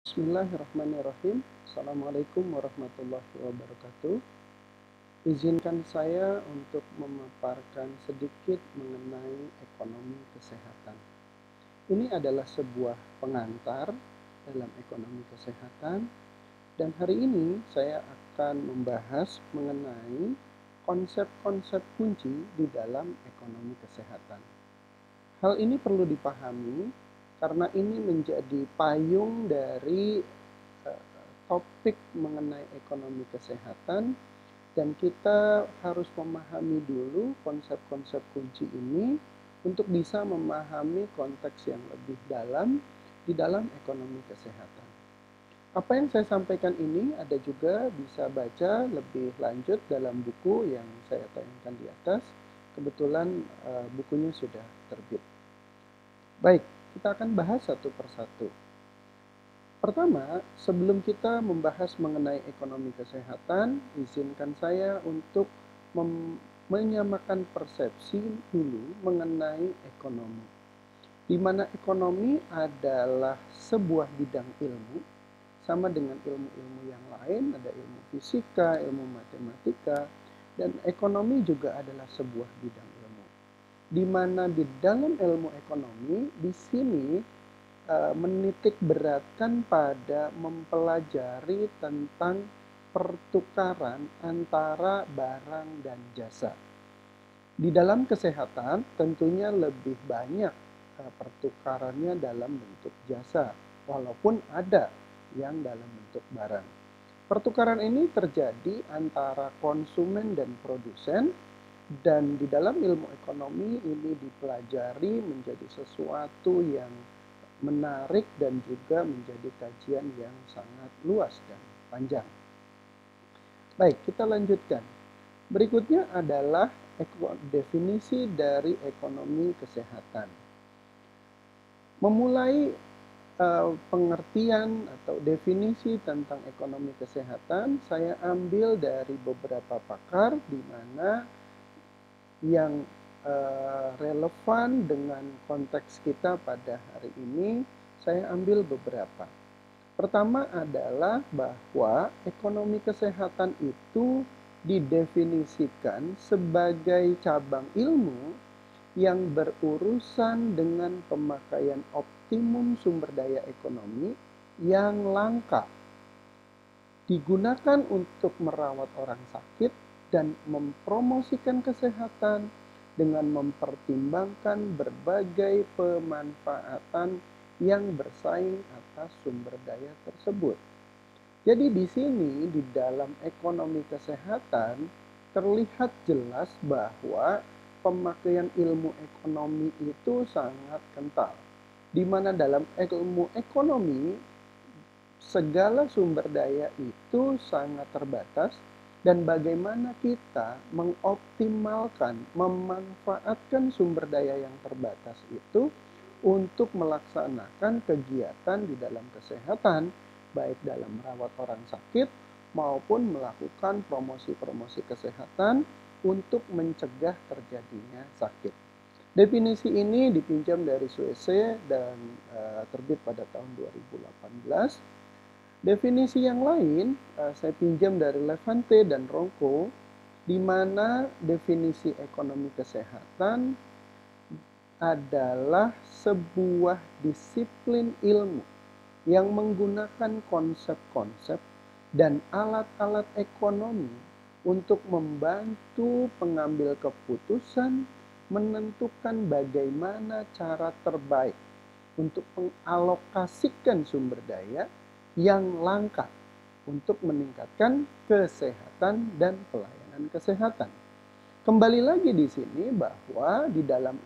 Bismillahirrahmanirrahim. Assalamualaikum warahmatullahi wabarakatuh. Izinkan saya untuk memaparkan sedikit mengenai ekonomi kesehatan. Ini adalah sebuah pengantar dalam ekonomi kesehatan, dan hari ini saya akan membahas mengenai konsep-konsep kunci di dalam ekonomi kesehatan. Hal ini perlu dipahami karena ini menjadi payung dari topik mengenai ekonomi kesehatan, dan kita harus memahami dulu konsep-konsep kunci ini untuk bisa memahami konteks yang lebih dalam di dalam ekonomi kesehatan. Apa yang saya sampaikan ini Anda juga bisa baca lebih lanjut dalam buku yang saya tayangkan di atas. Kebetulan bukunya sudah terbit. Baik, kita akan bahas satu persatu. Pertama, sebelum kita membahas mengenai ekonomi kesehatan, izinkan saya untuk menyamakan persepsi dulu mengenai ekonomi. Di mana ekonomi adalah sebuah bidang ilmu, sama dengan ilmu-ilmu yang lain, ada ilmu fisika, ilmu matematika, dan ekonomi juga adalah sebuah bidang ilmu. Di mana di dalam ilmu ekonomi, di sini menitik beratkan pada mempelajari tentang pertukaran antara barang dan jasa. Di dalam kesehatan tentunya lebih banyak pertukarannya dalam bentuk jasa, walaupun ada yang dalam bentuk barang. Pertukaran ini terjadi antara konsumen dan produsen, dan di dalam ilmu ekonomi ini dipelajari menjadi sesuatu yang menarik dan juga menjadi kajian yang sangat luas dan panjang. Baik, kita lanjutkan. Berikutnya adalah definisi dari ekonomi kesehatan. Memulai pengertian atau definisi tentang ekonomi kesehatan, saya ambil dari beberapa pakar di mana yang relevan dengan konteks kita pada hari ini, saya ambil beberapa. Pertama adalah bahwa ekonomi kesehatan itu didefinisikan sebagai cabang ilmu yang berurusan dengan pemakaian optimum sumber daya ekonomi yang langka, digunakan untuk merawat orang sakit dan mempromosikan kesehatan dengan mempertimbangkan berbagai pemanfaatan yang bersaing atas sumber daya tersebut. Jadi di sini di dalam ekonomi kesehatan terlihat jelas bahwa pemakaian ilmu ekonomi itu sangat kental. Di mana dalam ilmu ekonomi segala sumber daya itu sangat terbatas, dan bagaimana kita mengoptimalkan, memanfaatkan sumber daya yang terbatas itu untuk melaksanakan kegiatan di dalam kesehatan, baik dalam merawat orang sakit maupun melakukan promosi-promosi kesehatan untuk mencegah terjadinya sakit. Definisi ini dipinjam dari Suesse dan terbit pada tahun 2018. Definisi yang lain saya pinjam dari Levante dan Ronco, di mana definisi ekonomi kesehatan adalah sebuah disiplin ilmu yang menggunakan konsep-konsep dan alat-alat ekonomi untuk membantu pengambil keputusan menentukan bagaimana cara terbaik untuk mengalokasikan sumber daya yang langka untuk meningkatkan kesehatan dan pelayanan kesehatan. Kembali lagi di sini bahwa di dalam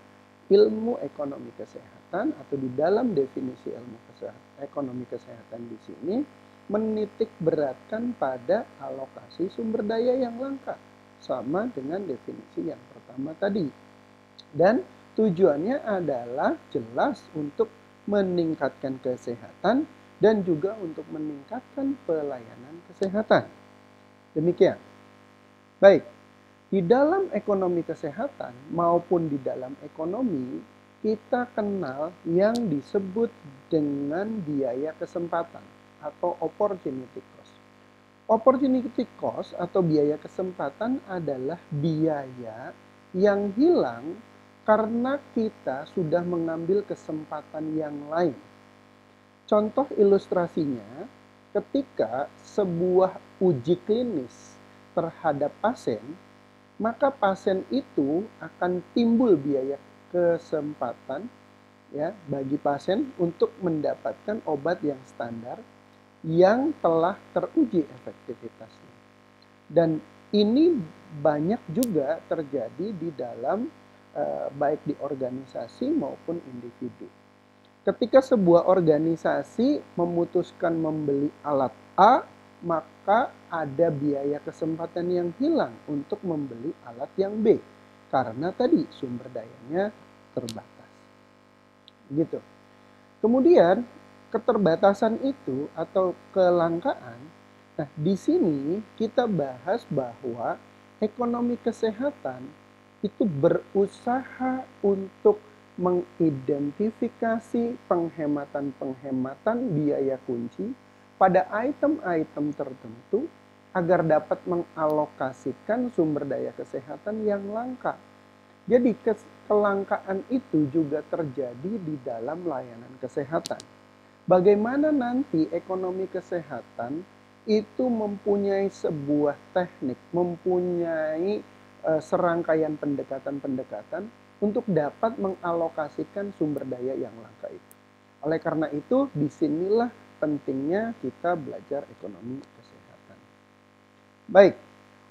ilmu ekonomi kesehatan atau di dalam definisi ilmu ekonomi kesehatan di sini menitik beratkan pada alokasi sumber daya yang langka, sama dengan definisi yang pertama tadi. Dan tujuannya adalah jelas untuk meningkatkan kesehatan dan juga untuk meningkatkan pelayanan kesehatan. Demikian. Baik, di dalam ekonomi kesehatan maupun di dalam ekonomi, kita kenal yang disebut dengan biaya kesempatan atau opportunity cost. Opportunity cost atau biaya kesempatan adalah biaya yang hilang karena kita sudah mengambil kesempatan yang lain. Contoh ilustrasinya, ketika sebuah uji klinis terhadap pasien, maka pasien itu akan timbul biaya kesempatan ya bagi pasien untuk mendapatkan obat yang standar yang telah teruji efektivitasnya. Dan ini banyak juga terjadi di dalam baik di organisasi maupun individu. Ketika sebuah organisasi memutuskan membeli alat A, maka ada biaya kesempatan yang hilang untuk membeli alat yang B. Karena tadi sumber dayanya terbatas. Gitu. Kemudian keterbatasan itu atau kelangkaan, nah di sini kita bahas bahwa ekonomi kesehatan itu berusaha untuk mengidentifikasi penghematan-penghematan biaya kunci pada item-item tertentu agar dapat mengalokasikan sumber daya kesehatan yang langka. Jadi kelangkaan itu juga terjadi di dalam layanan kesehatan. Bagaimana nanti ekonomi kesehatan itu mempunyai sebuah teknik, mempunyai serangkaian pendekatan-pendekatan untuk dapat mengalokasikan sumber daya yang langka itu. Oleh karena itu, disinilah pentingnya kita belajar ekonomi kesehatan. Baik,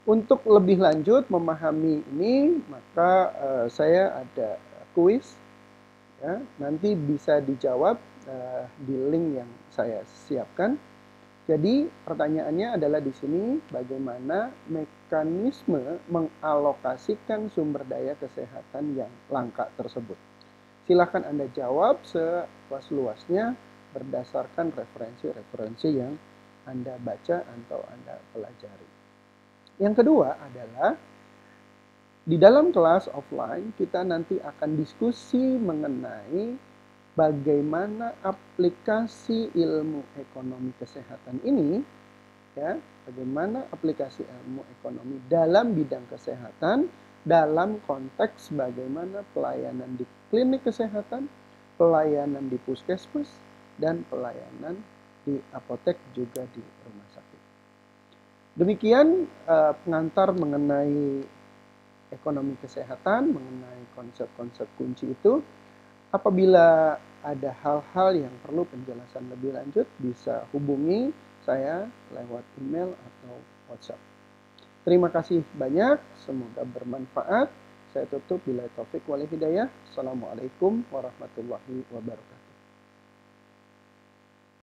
untuk lebih lanjut memahami ini, maka saya ada kuis, ya, nanti bisa dijawab di link yang saya siapkan. Jadi pertanyaannya adalah di sini bagaimana mekanisme mengalokasikan sumber daya kesehatan yang langka tersebut. Silakan Anda jawab seluas-luasnya berdasarkan referensi-referensi yang Anda baca atau Anda pelajari. Yang kedua adalah di dalam kelas offline kita nanti akan diskusi mengenai bagaimana aplikasi ilmu ekonomi kesehatan ini, ya, bagaimana aplikasi ilmu ekonomi dalam bidang kesehatan, dalam konteks bagaimana pelayanan di klinik kesehatan, pelayanan di puskesmas, dan pelayanan di apotek juga di rumah sakit. Demikian pengantar mengenai ekonomi kesehatan, mengenai konsep-konsep kunci itu. Apabila ada hal-hal yang perlu penjelasan lebih lanjut, bisa hubungi saya lewat email atau WhatsApp. Terima kasih banyak, semoga bermanfaat. Saya tutup, billahi taufik wal hidayah. Assalamualaikum warahmatullahi wabarakatuh.